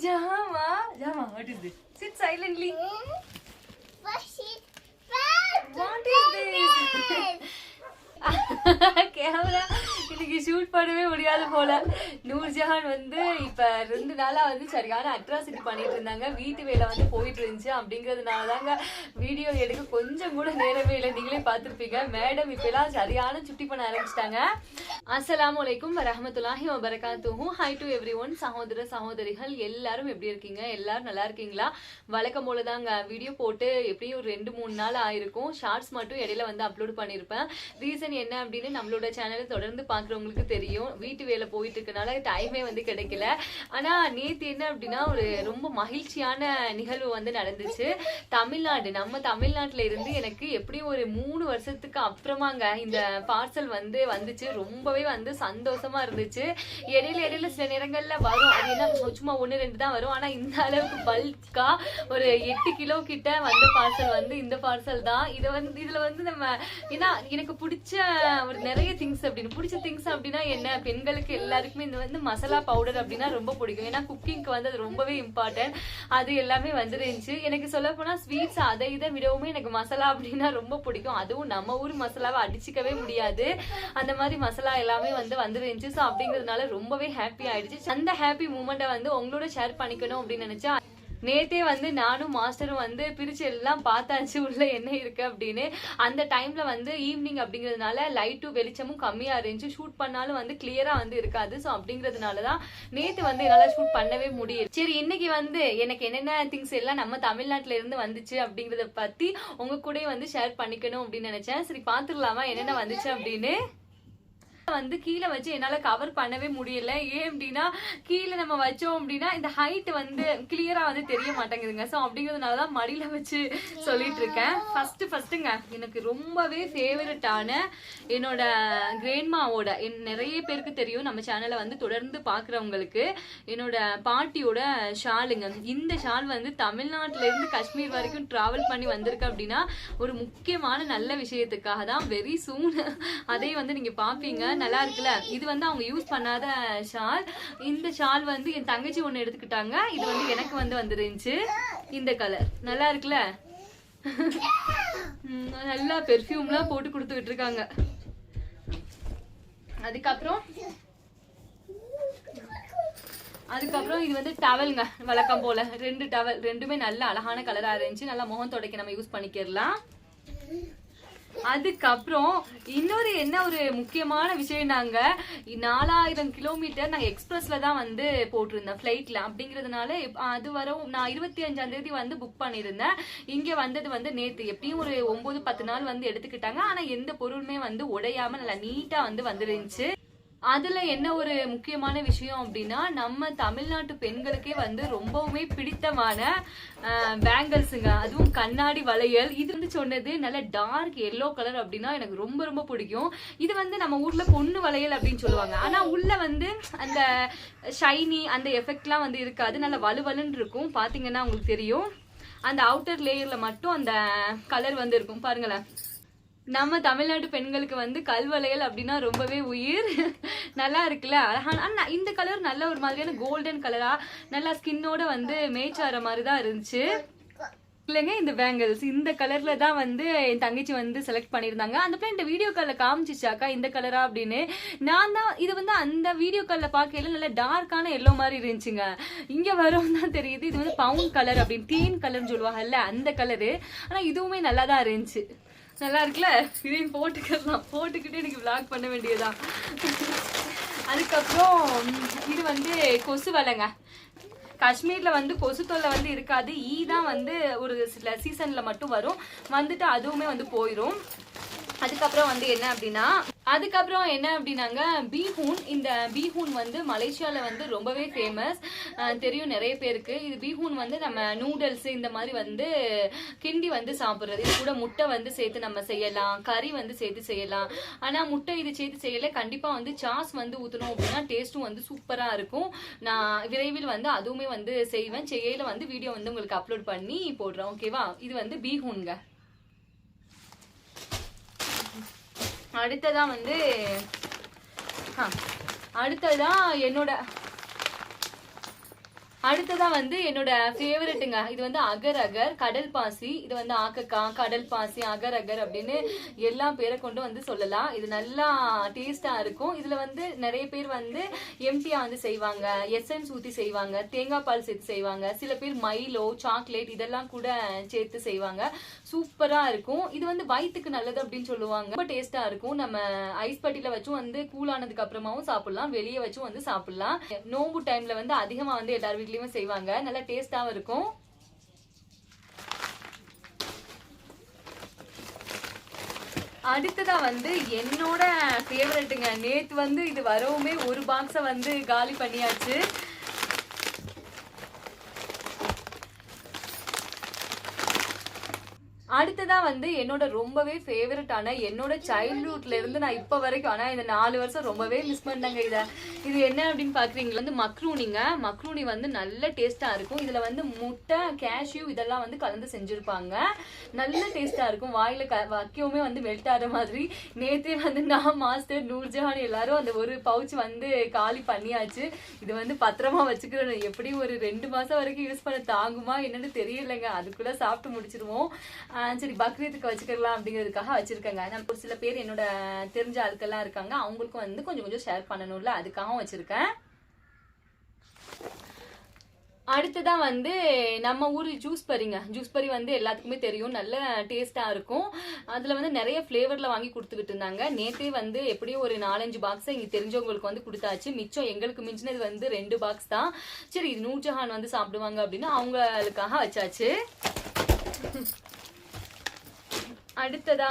Jama. Jama, what is this? Sit silently. What is this? Camera இன்னைக்கு shoot பண்ணவே முடியாது போல. நூர்ஜஹான் வந்து இப்ப 2 நாளா வந்து சரியான அட்ராசிட்டி பண்ணிட்டு இருந்தாங்க. வீட்டு வேலை வந்து போயிட்டு இருந்துச்சு. அப்படிங்கறதுனாலதாங்க வீடியோ எடுக்க கொஞ்சம் கூட நேரமே இல்லை. நீங்களே பார்த்திருப்பீங்க. மேடம் இப்ப எல்லாம் சரியான சுட்டி பண்ண ஆரம்பிச்சிட்டாங்க. அஸ்ஸலாமு அலைக்கும் வரஹ்மத்துல்லாஹி வபரகாத்துஹு. Hi to everyone. சகோதர சகோதரிகள் எல்லாரும் எப்படி இருக்கீங்க? எல்லாரும் நல்லா இருக்கீங்களா? வழக்கம் போலதாங்க வீடியோ போட்டு எப்படியும் ஒரு 2-3 நாள் ஆயிருக்கும். ஷார்ட்ஸ் மட்டும் இடையில வந்து அப்லோட் பண்ணிருப்பேன். ரீசன் என்ன அப்படின்னு நம்மளோட சேனலை தொடர்ந்து பாக்குறவங்களுக்கு தெரியும். வீட்டு வேலை போயிட்டு இருக்கனால டைமே வந்து கிடைக்கல. ஆனா நேத்து என்ன அப்படின்னா ஒரு ரொம்ப மகிழ்ச்சியான நிகழ்வு வந்து நடந்துச்சு. தமிழ்நாடு, நம்ம தமிழ்நாட்டுல இருந்து எனக்கு எப்படியும் ஒரு 3 வருஷத்துக்கு அப்புறமாங்க இந்த பார்சல் வந்து வந்துச்சு. ரொம்பவே வந்து சந்தோஷமா இருந்துச்சு. இடையில சில நேரங்கள்ல வரும், அது என்ன சும்மா 1-2 தான் வரும். ஆனா இந்த அளவுக்கு பல்கா ஒரு 8 கிலோ கிட்ட வந்த பார்சல் வந்து இந்த பார்சல் தான். இதுல வந்து நம்ம ஏன்னா எனக்கு பிடிச்ச ஒரு நிறைய திங்ஸ் அப்படின்னு பிடிச்ச திங்ஸ் அப்படின்னா என்ன, பெண்களுக்கு எல்லாருக்குமே இந்த வந்து மசாலா பவுடர் அப்படின்னா ரொம்ப பிடிக்கும். ஏன்னா குக்கிங்க்கு வந்து அது ரொம்பவே இம்பார்ட்டன்ட். அது எல்லாமே வந்துருந்துச்சு. எனக்கு சொல்ல போனா ஸ்வீட்ஸ் அதை இதை விடவுமே எனக்கு மசாலா அப்படின்னா ரொம்ப பிடிக்கும். அதுவும் நம்ம ஊர் மசாலாவை அடிச்சுக்கவே முடியாது. அந்த மாதிரி மசாலா எல்லாமே வந்து வந்துருந்துச்சு. ஸோ அப்படிங்கிறதுனால ரொம்பவே ஹாப்பி ஆயிடுச்சு. அந்த ஹாப்பி மூமெண்ட்டை வந்து உங்களோட ஷேர் பண்ணிக்கணும் அப்படின்னு நினைச்சா நேத்தே வந்து நானும் மாஸ்டரும் வந்து பிரிச்சு எல்லாம் பார்த்தாச்சு உள்ள என்ன இருக்கு அப்படின்னு. அந்த டைம்ல வந்து ஈவினிங் அப்படிங்கிறதுனால லைட்டும் வெளிச்சமும் கம்மியா இருந்துச்சு. ஷூட் பண்ணாலும் வந்து கிளியரா வந்து இருக்காது. ஸோ அப்படிங்கிறதுனாலதான் நேத்து வந்து என்னால ஷூட் பண்ணவே முடியும். சரி, இன்னைக்கு வந்து எனக்கு என்னென்ன திங்ஸ் எல்லாம் நம்ம தமிழ்நாட்டுல இருந்து வந்துச்சு அப்படிங்கறத பத்தி உங்க கூட வந்து ஷேர் பண்ணிக்கணும் அப்படின்னு நினைச்சேன். சரி, பாத்துடலாமா என்னென்ன வந்துச்சு அப்படின்னு. வந்து கீழே வச்சு என்னால கவர் பண்ணவே முடியல. ஏன் அப்படின்னா கீழே நம்ம வச்சோம் அப்படின்னா இந்த ஹைட் வந்து கிளியரா வந்து தெரிய மாட்டேங்குதுங்க. ஸோ அப்படிங்கிறதுனாலதான் மடியில வச்சு சொல்லிட்டு இருக்கேன். ஃபர்ஸ்ட்டுங்க எனக்கு ரொம்பவே ஃபேவரட்டான என்னோட கிராண்ட்மாவோட நிறைய பேருக்கு தெரியும், நம்ம சேனலை வந்து தொடர்ந்து பாக்குறவங்களுக்கு, என்னோட பாட்டியோட ஷாலுங்க. இந்த ஷால் வந்து தமிழ்நாட்டுல இருந்து காஷ்மீர் வரைக்கும் டிராவல் பண்ணி வந்திருக்கு அப்படின்னா ஒரு முக்கியமான நல்ல விஷயத்துக்காக தான். வெரி சூன் அதே வந்து நீங்க பாப்பீங்க. நல்லா இருக்குல்ல. இது வந்து அவங்க யூஸ் பண்ணாத ஷால். இந்த ஷால் வந்து என் தங்கச்சி ஒண்ணு எடுத்துக்கிட்டாங்க. இது வந்து எனக்கு வந்து வந்துருந்துச்சு. இந்த கலர் நல்லா இருக்குல்ல. நல்லா பெர்ஃபியூம்லாம் போட்டு கொடுத்துக்கிட்டு இருக்காங்க. அதுக்கப்புறம் இது வந்து டவல்ங்க. வழக்கம் போல 2 டவல், ரெண்டுமே நல்ல அழகான கலரா இருந்துச்சு. நல்லா முகம் துடைக்க நம்ம யூஸ் பண்ணிக்கலாம். அதுக்கப்புறம் இன்னொரு என்ன ஒரு முக்கியமான விஷயம், நாங்க 4000 கிலோமீட்டர் நாங்க எக்ஸ்பிரஸ்ல தான் வந்து போட்டிருந்தேன் பிளைட்ல. அப்படிங்கறதுனால அது வரும் நான் 25ஆம் தேதி வந்து புக் பண்ணிருந்தேன். இங்க வந்தது வந்து நேத்து. எப்படியும் ஒரு 9-10 நாள் வந்து எடுத்துக்கிட்டாங்க. ஆனா எந்த பொருளுமே வந்து உடையாம நல்லா நீட்டா வந்து வந்துருந்துச்சு. அதுல என்ன ஒரு முக்கியமான விஷயம் அப்படின்னா நம்ம தமிழ்நாட்டு பெண்களுக்கே வந்து ரொம்பவுமே பிடித்தமான பேங்கிள்ஸுங்க. அதுவும் கண்ணாடி வளையல். இது வந்து சொன்னது நல்ல டார்க் எல்லோ கலர் அப்படின்னா எனக்கு ரொம்ப ரொம்ப பிடிக்கும். இது வந்து நம்ம ஊர்ல பொண்ணு வளையல் அப்படின்னு சொல்லுவாங்க. ஆனா உள்ள வந்து அந்த ஷைனி அந்த எஃபெக்ட்லாம் வந்து இருக்காது. நல்ல வலுவலுன்னு இருக்கும். பாத்தீங்கன்னா உங்களுக்கு தெரியும். அந்த அவுட்டர் லேயர்ல மட்டும் அந்த கலர் வந்து இருக்கும். பாருங்களேன், நம்ம தமிழ்நாட்டு பெண்களுக்கு வந்து கல்வளையல் அப்படின்னா ரொம்பவே உயிர். நல்லா இருக்குல்ல, அழகான. இந்த கலர் நல்ல ஒரு மாதிரியான கோல்டன் கலரா நல்லா ஸ்கின்னோட வந்து மேட்ச் ஆகிற மாதிரி தான் இருந்துச்சு இல்லைங்க. இந்த பேங்கிள்ஸ் இந்த கலர்ல தான் வந்து என் தங்கச்சி வந்து செலக்ட் பண்ணியிருந்தாங்க. அந்த பிள்ளை இந்த வீடியோ கால்ல காமிச்சிச்சாக்கா இந்த கலரா அப்படின்னு. நான் தான் இது வந்து அந்த வீடியோ கால்ல பார்க்கல நல்ல டார்க்கான எல்லோ மாதிரி இருந்துச்சுங்க. இங்க வரும் தான் தெரியுது இது வந்து பவுன் கலர் அப்படின்னு டீன் கலர்னு சொல்லுவாங்கல்ல அந்த கலரு. ஆனா இதுவுமே நல்லா தான் இருந்துச்சு. நல்லா இருக்குல்ல. இதையும் போட்டுக்கிட்டு எனக்கு விளாக் பண்ண வேண்டியதான். அதுக்கப்புறம் இது வந்து கொசு வலைங்க. காஷ்மீர்ல வந்து கொசு தொல்லை வந்து இருக்காது. தான் வந்து ஒரு சில சீசன்ல மட்டும் வரும். வந்துட்டு அதுவுமே வந்து போயிடும். அதுக்கப்புறம் வந்து என்ன அப்படின்னாங்க பீஹூன். இந்த பீஹூன் வந்து மலேசியால வந்து ரொம்பவே ஃபேமஸ் தெரியும் நிறைய பேருக்கு. இது பீஹூன் வந்து நம்ம நூடுல்ஸ் இந்த மாதிரி வந்து கிண்டி வந்து சாப்பிடுறது. இது கூட முட்டை வந்து சேர்த்து நம்ம செய்யலாம், கறி வந்து சேர்த்து செய்யலாம். ஆனா முட்டை இது சேர்த்து செய்யல. கண்டிப்பா வந்து சாஸ் வந்து ஊத்தணும் அப்படின்னா டேஸ்டும் வந்து சூப்பரா இருக்கும். நான் விரைவில் வந்து அதுவுமே வந்து செய்வேன். செய்யல வந்து வீடியோ வந்து உங்களுக்கு அப்லோட் பண்ணி போடுறேன். ஓகேவா. இது வந்து பீஹூன்ங்க. அடுத்ததான் வந்து அடுத்ததான் அடுத்ததா வந்து என்னோட ஃபேவரட்டுங்க, இது வந்து அகர் அகர் கடல் பாசி. இது வந்து ஆக்கக்கா, கடல் பாசி, அகர் அகர் அப்படின்னு எல்லா பேரை கொண்டு வந்து சொல்லலாம். இது நல்லா டேஸ்டா இருக்கும். இதுல வந்து நிறைய பேர் வந்து எம்டியா வந்து செய்வாங்க, எசன்ஸ் ஊத்தி செய்வாங்க, தேங்காய் பால் சேர்த்து செய்வாங்க, சில பேர் மைலோ சாக்லேட் இதெல்லாம் கூட சேர்த்து செய்வாங்க. சூப்பரா இருக்கும். இது வந்து வயிற்றுக்கு நல்லது அப்படின்னு சொல்லுவாங்க. ரொம்ப டேஸ்டா இருக்கும். நம்ம ஐஸ் பட்டியில வச்சும் வந்து கூலானதுக்கு அப்புறமாவும் சாப்பிடலாம், வெளியே வச்சும் வந்து சாப்பிடலாம். நோம்பு டைம்ல வந்து அதிகமா வந்து எல்லார் வீட்லயுமே செய்வாங்க. நல்லா டேஸ்டாவும் இருக்கும். அடுத்ததா வந்து என்னோட ஃபேவரட்டுங்க, நேத்து வந்து இது வரவுமே ஒரு பாக்ஸ வந்து காலி பண்ணியாச்சு. அடுத்ததா வந்து என்னோட ரொம்பவே ஃபேவரட்டான, என்னோட சைல்ட்ஹுட்ல இருந்து நான் இப்ப வரைக்கும், ஆனா இந்த 4 வருஷம் ரொம்பவே மிஸ் பண்ணேங்க இத. இது என்ன அப்படின்னு பாக்குறீங்களா, வந்து மக்ரூனிங்க. மக்ரூனி வந்து நல்ல டேஸ்டா இருக்கும். இதுல வந்து முட்டை, கேஷ்யூ இதெல்லாம் வந்து கலந்து செஞ்சிருப்பாங்க. நல்ல டேஸ்டா இருக்கும். வாயில வைக்கவுமே வந்து மெல்ட் ஆகிற மாதிரி. நேத்தே வந்து நான், மாஸ்டர், நூர்ஜஹான் எல்லாரும் அந்த ஒரு பவுச் வந்து காலி பண்ணியாச்சு. இது வந்து பத்திரமா வச்சுக்கிறோம். எப்படி ஒரு 2 மாசம் வரைக்கும் யூஸ் பண்ண தாங்குமா என்னன்னு தெரியலைங்க. அதுக்குள்ள சாப்பிட்டு முடிச்சிருவோம். சரி, பக்ரீத்துக்கு வச்சுக்கலாம் அப்படிங்கிறதுக்காக வச்சிருக்கேங்க. நம்ம ஒரு சில பேர் என்னோட தெரிஞ்ச ஆட்கள்லாம் இருக்காங்க, அவங்களுக்கும் வந்து கொஞ்சம் கொஞ்சம் ஷேர் பண்ணணும்ல, அதுக்காகவும் வச்சிருக்கேன். அடுத்ததான் வந்து நம்ம ஊர் ஜூஸ் பறிங்க. ஜூஸ் பறி வந்து எல்லாத்துக்குமே தெரியும், நல்ல டேஸ்டா இருக்கும். அதுல வந்து நிறைய ஃபிளேவர்ல வாங்கி கொடுத்துக்கிட்டு இருந்தாங்க. நேத்தே வந்து எப்படியும் ஒரு 4-5 பாக்ஸ் இங்க தெரிஞ்சவங்களுக்கு வந்து கொடுத்தாச்சு. மிச்சம் எங்களுக்கு மிஞ்சினது வந்து 2 பாக்ஸ் தான். சரி, இது நூர்ஜஹான் வந்து சாப்பிடுவாங்க அப்படின்னு அவங்களுக்காக வச்சாச்சு. அடுத்ததா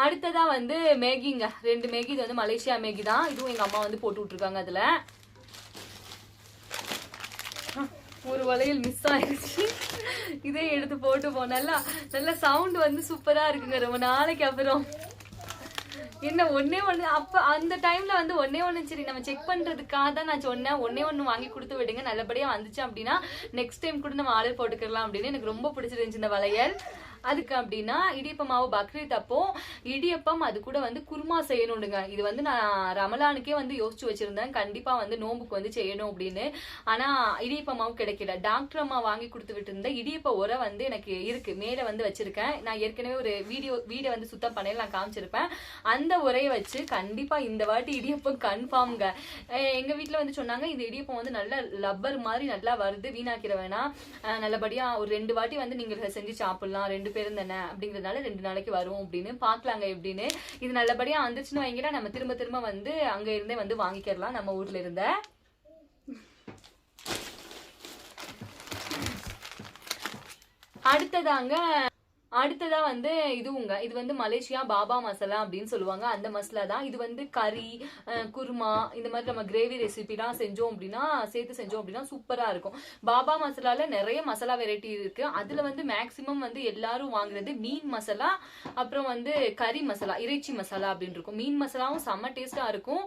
அடுத்ததா வந்து மேகிங்க, 2 மேகி. இது வந்து மலேசியா மேகி தான். இதுவும் எங்க அம்மா வந்து போட்டு விட்டுருக்காங்க. அதுல ஒரு வளையல் மிஸ் ஆயிடுச்சு, இதே எடுத்து போட்டு போனால நல்ல சவுண்ட் வந்து சூப்பரா இருக்குங்க. ரொம்ப நாளைக்கு அப்புறம் என்ன ஒன்னே ஒண்ணு, அப்ப அந்த டைம்ல வந்து ஒன்னே ஒண்ணு சரி நம்ம செக் பண்றதுக்காக தான் நான் சொன்னேன், ஒன்னே ஒண்ணு வாங்கி கொடுத்து விடுங்க, நல்லபடியா வந்துச்சு அப்படின்னா நெக்ஸ்ட் டைம் கூட நம்ம ஆர்டர் போட்டுக்கலாம் அப்படின்னு. எனக்கு ரொம்ப பிடிச்சிருந்துச்சு இந்த வளையல். அதுக்கு அப்படின்னா இடியப்ப மாவு பக்ரீத் அப்போ இடியப்பம், அது கூட வந்து குருமா செய்யணும்னுங்க. இது வந்து நான் ரமலானுக்கே வந்து யோசிச்சு வச்சிருந்தேன், கண்டிப்பா வந்து நோம்புக்கு வந்து செய்யணும் அப்படின்னு. ஆனா இடியப்ப மாவு கிடைக்கல. டாக்டர் அம்மா வாங்கி கொடுத்து விட்டு இருந்த இடியப்ப உரை வந்து எனக்கு இருக்கு, மேல வந்து வச்சிருக்கேன். நான் ஏற்கனவே ஒரு வீடியோ வந்து சுத்தம் பண்ணல, நான் காமிச்சிருப்பேன். அந்த உரையை வச்சு கண்டிப்பா இந்த வாட்டி இடியப்பம் கன்ஃபார்ம்ங்க. எங்க வீட்டுல வந்து சொன்னாங்க, இந்த இடியப்பம் வந்து நல்ல லப்பர் மாதிரி நல்லா வருது, வீணாக்கிற வேணாம், நல்லபடியா ஒரு 2 வாட்டி வந்து நீங்க செஞ்சு சாப்பிடலாம், 2 பேரும் தானே அப்படிங்கறதுனால 2 நாளைக்கு வரும் அப்படின்னு. பாக்கலாங்க எப்படின்னு. இது நல்லபடியா வந்துச்சுன்னு வைங்கடா, நம்ம திரும்ப திரும்ப வந்து அங்க இருந்தே வந்து வாங்கிக்கலாம் நம்ம ஊர்ல இருந்த. அடுத்ததா வந்து இதுவுங்க, இது வந்து மலேசியா பாபா மசாலா அப்படின்னு சொல்லுவாங்க. அந்த மசாலா தான். இது வந்து கறி, குருமா, இந்த மாதிரி நம்ம கிரேவி ரெசிபிலாம் செஞ்சோம் அப்படின்னா, சேர்த்து செஞ்சோம் அப்படின்னா சூப்பரா இருக்கும். பாபா மசாலால நிறைய மசாலா வெரைட்டி இருக்கு. அதுல வந்து மேக்சிமம் வந்து எல்லாரும் வாங்குறது மீன் மசாலா, அப்புறம் வந்து கறி மசாலா, இறைச்சி மசாலா அப்படின்னு இருக்கும். மீன் மசாலாவும் செம்ம டேஸ்டா இருக்கும்,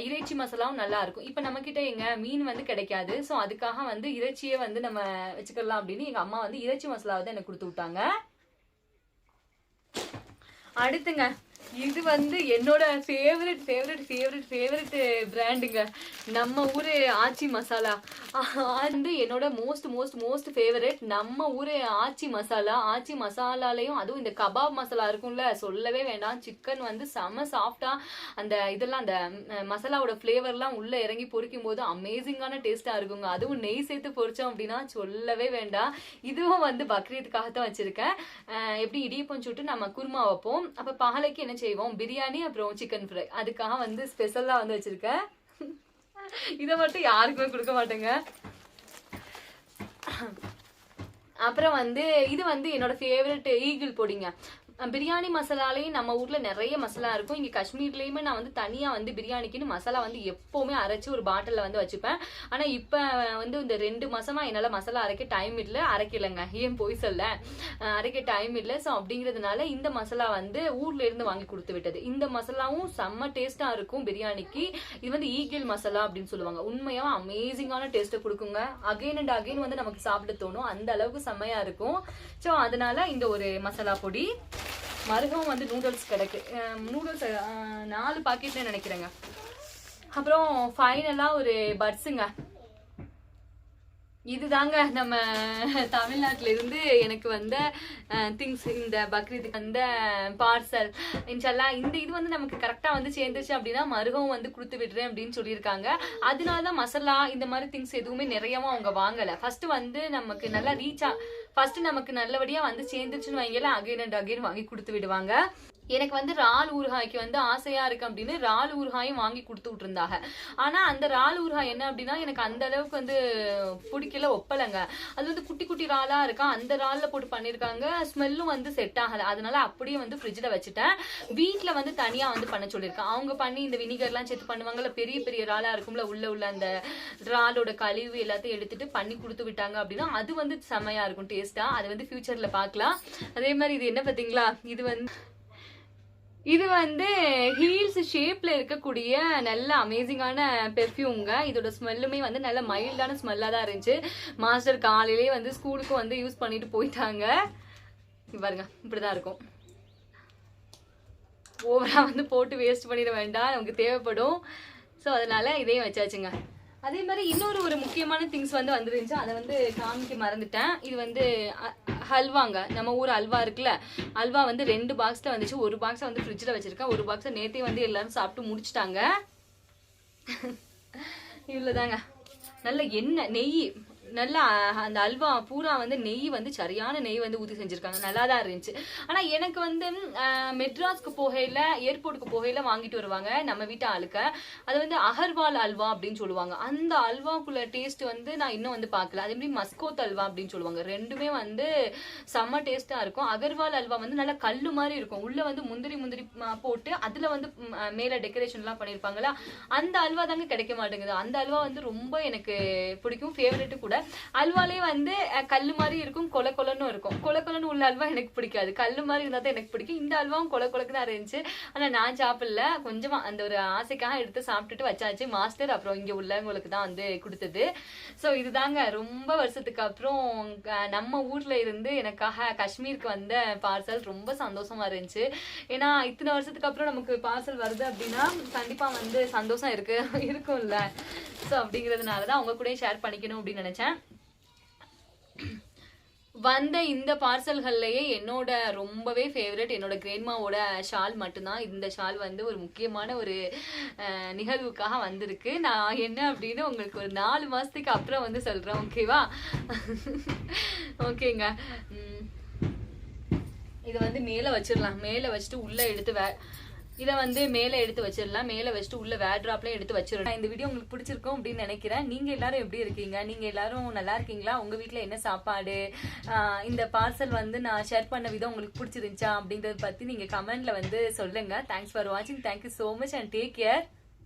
இறைச்சி மசாலாவும் நல்லா இருக்கும். இப்ப நம்ம கிட்ட எங்க மீன் வந்து கிடைக்காது, சோ அதுக்காக வந்து இறைச்சியே வந்து நம்ம வச்சுக்கலாம் அப்படின்னு எங்க அம்மா வந்து இறைச்சி மசாலா வந்து எனக்கு கொடுத்து விட்டாங்க. அடுத்துங்க, இது வந்து என்னோட ஃபேவரட் பிராண்டுங்க, நம்ம ஊரு ஆச்சி மசாலா. வந்து என்னோட மோஸ்ட் ஃபேவரட் நம்ம ஊரு ஆச்சி மசாலா. ஆச்சி மசாலாலையும் அதுவும் இந்த கபாப் மசாலா இருக்கும்ல, சொல்லவே வேண்டாம். சிக்கன் வந்து செம சாஃப்டா, அந்த இதெல்லாம் அந்த மசாலாவோட ஃபிளேவர்லாம் உள்ள இறங்கி பொரிக்கும் போது அமேசிங்கான டேஸ்டா இருக்குங்க. அதுவும் நெய் சேர்த்து பொரிச்சோம் அப்படின்னா சொல்லவே வேண்டாம். இதுவும் வந்து பக்ரீத்துக்காக தான் வச்சிருக்கேன். எப்படி இடியப்பம் சுட்டு நம்ம குருமா வைப்போம், அப்ப பாலைக்கு என்ன செய்வோம், பிரியாணி அப்புறம் சிக்கன் ஃப்ரை, அதுக்காக வந்து ஸ்பெஷலா வந்து வச்சிருக்கேன். இதை மட்டும் யாருக்குமே கொடுக்க மாட்டேங்க. அப்புறம் வந்து இது வந்து என்னோட ஃபேவரட் ஈகிள் பொடிங்க. பிரியாணி மசாலாலையும் நம்ம ஊர்ல நிறைய மசாலா இருக்கும். இங்க காஷ்மீர்லயுமே நான் வந்து தனியா வந்து பிரியாணிக்குன்னு மசாலா வந்து எப்பவுமே அரைச்சு ஒரு பாட்டில்ல வந்து வச்சுப்பேன். ஆனா இப்ப வந்து இந்த 2 மாசமா என்னால மசாலா அரைக்க டைம் இல்ல, அரைக்கலங்க, ஏன் போய் சொல்ல, அரைக்க டைம் இல்ல. சோ அப்படிங்கறதுனால இந்த மசாலா வந்து ஊர்ல இருந்து வாங்கி கொடுத்து விட்டது. இந்த மசாலாவும் செம்ம டேஸ்டா இருக்கும் பிரியாணிக்கு. இது வந்து ஈகிள் மசாலா அப்படின்னு சொல்லுவாங்க. உண்மையா அமேசிங்கான டேஸ்ட்டை கொடுக்குங்க. அகைன் அண்ட் அகைன் வந்து நமக்கு சாப்பிட தோணும், அந்த அளவுக்கு செம்மையா இருக்கும். சோ அதனால இந்த ஒரு மசாலா பொடி. மருகம் வந்து நூடுல்ஸ் கிடக்கு. நூடுல்ஸ் 4 பாக்கெட்னு நினைக்கிறேங்க. அப்புறம் ஃபைனலா ஒரு பட்ஸுங்க. இதுதாங்க நம்ம தமிழ்நாட்டில இருந்து எனக்கு வந்த திங்ஸ். இந்த பக்ரீத்துக்கு வந்த பார்சல். இன்ஷால்லா இந்த இது வந்து நமக்கு கரெக்டா வந்து சேர்ந்துச்சு அப்படின்னா மருகம் வந்து கொடுத்து விடுறேன் அப்படின்னு சொல்லியிருக்காங்க. அதனாலதான் மசாலா இந்த மாதிரி திங்ஸ் எதுவுமே நிறையவும் அவங்க வாங்கல. ஃபர்ஸ்ட் வந்து நமக்கு நல்லா ஃபர்ஸ்ட் நமக்கு நல்லபடியா வந்து சேர்ந்துச்சுன்னு வைங்கல அகைன் அண்ட் அகைன் வாங்கி கொடுத்து விடுவாங்க. எனக்கு வந்து இறால் ஊறுகாய்க்கு வந்து ஆசையா இருக்கு அப்படின்னு இறால் ஊறுகாயும் வாங்கி கொடுத்து விட்டுருந்தாங்க. ஆனா அந்த இறால் ஊறுகாய் என்ன அப்படின்னா எனக்கு அந்த அளவுக்கு வந்து பிடிக்கல, ஒப்பலைங்க. அது வந்து குட்டி குட்டி இறாலா இருக்கா, அந்த இறால்ல போட்டு பண்ணிருக்காங்க. ஸ்மெல்லும் வந்து செட் ஆகல. அதனால அப்படியே வந்து ஃப்ரிட்ஜ்ல வச்சுட்டேன். வீட்டுல வந்து தனியா வந்து பண்ண சொல்லியிருக்கேன். அவங்க பண்ணி இந்த வினிகர் எல்லாம் சேர்த்து பண்ணுவாங்கல்ல, பெரிய பெரிய இறாலா இருக்கும்ல, உள்ள அந்த இறாலோட கழிவு எல்லாத்தையும் எடுத்துட்டு பண்ணி கொடுத்து விட்டாங்க அப்படின்னா அது வந்து செமையா இருக்கும் டேஸ்டா. அது வந்து ஃபியூச்சர்ல பாக்கலாம். அதே மாதிரி இது என்ன பாத்தீங்களா, இது வந்து ஹீல்ஸ் ஷேப்ல இருக்கக்கூடிய நல்ல அமேசிங்கான பெர்ஃப்யூம்ங்க. இதோட ஸ்மெல்லுமே வந்து நல்ல மைல்டான ஸ்மெல்லா தான் இருந்துச்சு. மாஸ்டர் காலையிலே வந்து ஸ்கூலுக்கு வந்து யூஸ் பண்ணிட்டு போயிட்டாங்க. பாருங்க இப்படிதான் இருக்கும். ஓவரா வந்து போட்டு வேஸ்ட் பண்ணிட வேண்டாம், நமக்கு தேவைப்படும். ஸோ அதனால இதையும் வச்சாச்சுங்க. அதே மாதிரி இன்னொரு முக்கியமான திங்ஸ் வந்து வந்துருந்துச்சு, அதை வந்து காமிக்க மறந்துட்டேன். இது வந்து ஹல்வாங்க. நம்ம ஊர் அல்வா இருக்குல்ல, அல்வா வந்து 2 பாக்ஸ்ல வந்துச்சு. ஒரு பாக்ஸை வந்து ஃப்ரிட்ஜில் வச்சிருக்கேன், ஒரு பாக்ஸை நேற்றே வந்து எல்லாரும் சாப்பிட்டு முடிச்சிட்டாங்க. இவ்வளோதாங்க. நல்ல எண்ணெய் நெய், நல்லா அந்த அல்வா பூரா வந்து நெய் வந்து சரியான நெய் வந்து ஊற்றி செஞ்சுருக்காங்க. நல்லா தான் இருந்துச்சு. ஆனால் எனக்கு வந்து மெட்ராஸ்க்கு போகையில், ஏர்போர்ட்டுக்கு போகையில் வாங்கிட்டு வருவாங்க நம்ம வீட்டு ஆளுக்க. அது வந்து அகர்வால் அல்வா அப்படின்னு சொல்லுவாங்க. அந்த அல்வாக்குள்ள டேஸ்ட் வந்து நான் இன்னும் வந்து பார்க்கல. அதே மாதிரி மஸ்கோத் அல்வா அப்படின்னு சொல்லுவாங்க. ரெண்டுமே வந்து செம்ம டேஸ்ட்டாக இருக்கும். அகர்வால் அல்வா வந்து நல்லா கல்லு மாதிரி இருக்கும். உள்ளே வந்து முந்திரி போட்டு அதில் வந்து மேலே டெக்கரேஷன்லாம் பண்ணியிருப்பாங்களா, அந்த அல்வா தாங்க கிடைக்க மாட்டேங்குது. அந்த அல்வா வந்து ரொம்ப எனக்கு பிடிக்கும், ஃபேவரெட்டு கூட. அல்வாலே வந்து கல்லு மாதிரி இருக்கும், கொல கொலன்னு இருக்கும். கொல கொலன்னு உள்ள அல்வா எனக்கு பிடிக்காது, கல்லு மாதிரி இருந்தா தான் எனக்கு பிடிக்கும். இந்த அல்வாவும் கொல கொலக்கு தான் இருந்துச்சு. ஆனா நான் சாப்பிடல, கொஞ்சமா அந்த ஒரு ஆசைக்காக எடுத்து சாப்பிட்டுட்டு வச்சாச்சு. மாஸ்டர் அப்புறம் இங்க உள்ளவங்களுக்கு தான் வந்து கொடுத்தது. ஸோ இதுதாங்க ரொம்ப வருஷத்துக்கு அப்புறம் நம்ம ஊர்ல இருந்து எனக்காக காஷ்மீருக்கு வந்த பார்சல். ரொம்ப சந்தோஷமா இருந்துச்சு. ஏன்னா இத்தனை வருஷத்துக்கு அப்புறம் நமக்கு பார்சல் வருது அப்படின்னா கண்டிப்பா வந்து சந்தோஷம் இருக்கும்ல. ஸோ அப்படிங்கிறதுனாலதான் உங்க கூட ஷேர் பண்ணிக்கணும் அப்படின்னு நினைச்சேன். வந்த இந்த பார்சல்கள்லயே என்னோட ரொம்பவே ஃபேவரட் என்னோட கிராண்ட்மாவோட ஷால் மட்டும்தான். இந்த ஷால் வந்து ஒரு முக்கியமான ஒரு நிகழ்வுக்காக வந்திருக்கு. நான் என்ன அப்படின்னு உங்களுக்கு ஒரு 4 மாசத்துக்கு அப்புறம் வந்து சொல்றேன், ஓகேவா? ஓகேங்க. இதை வந்து மேலே வச்சிடலாம். மேலே வச்சுட்டு உள்ள எடுத்து இதை வந்து மேலே எடுத்து வச்சிடலாம். மேலே வச்சுட்டு உள்ள வேட்ராப்லையும் எடுத்து வச்சிடலாம். இந்த வீடியோ உங்களுக்கு பிடிச்சிருக்கும் அப்படின்னு நினைக்கிறேன். நீங்க எல்லாரும் எப்படி இருக்கீங்க? நீங்க எல்லாரும் நல்லா இருக்கீங்களா? உங்க வீட்டுல என்ன சாப்பாடு? இந்த பார்சல் வந்து நான் ஷேர் பண்ண விதம் உங்களுக்கு பிடிச்சிருந்துச்சா அப்படிங்கறத பத்தி நீங்க கமெண்ட்ல வந்து சொல்லுங்க. தேங்க்ஸ் ஃபார் வாட்சிங். Thank you so much and take care.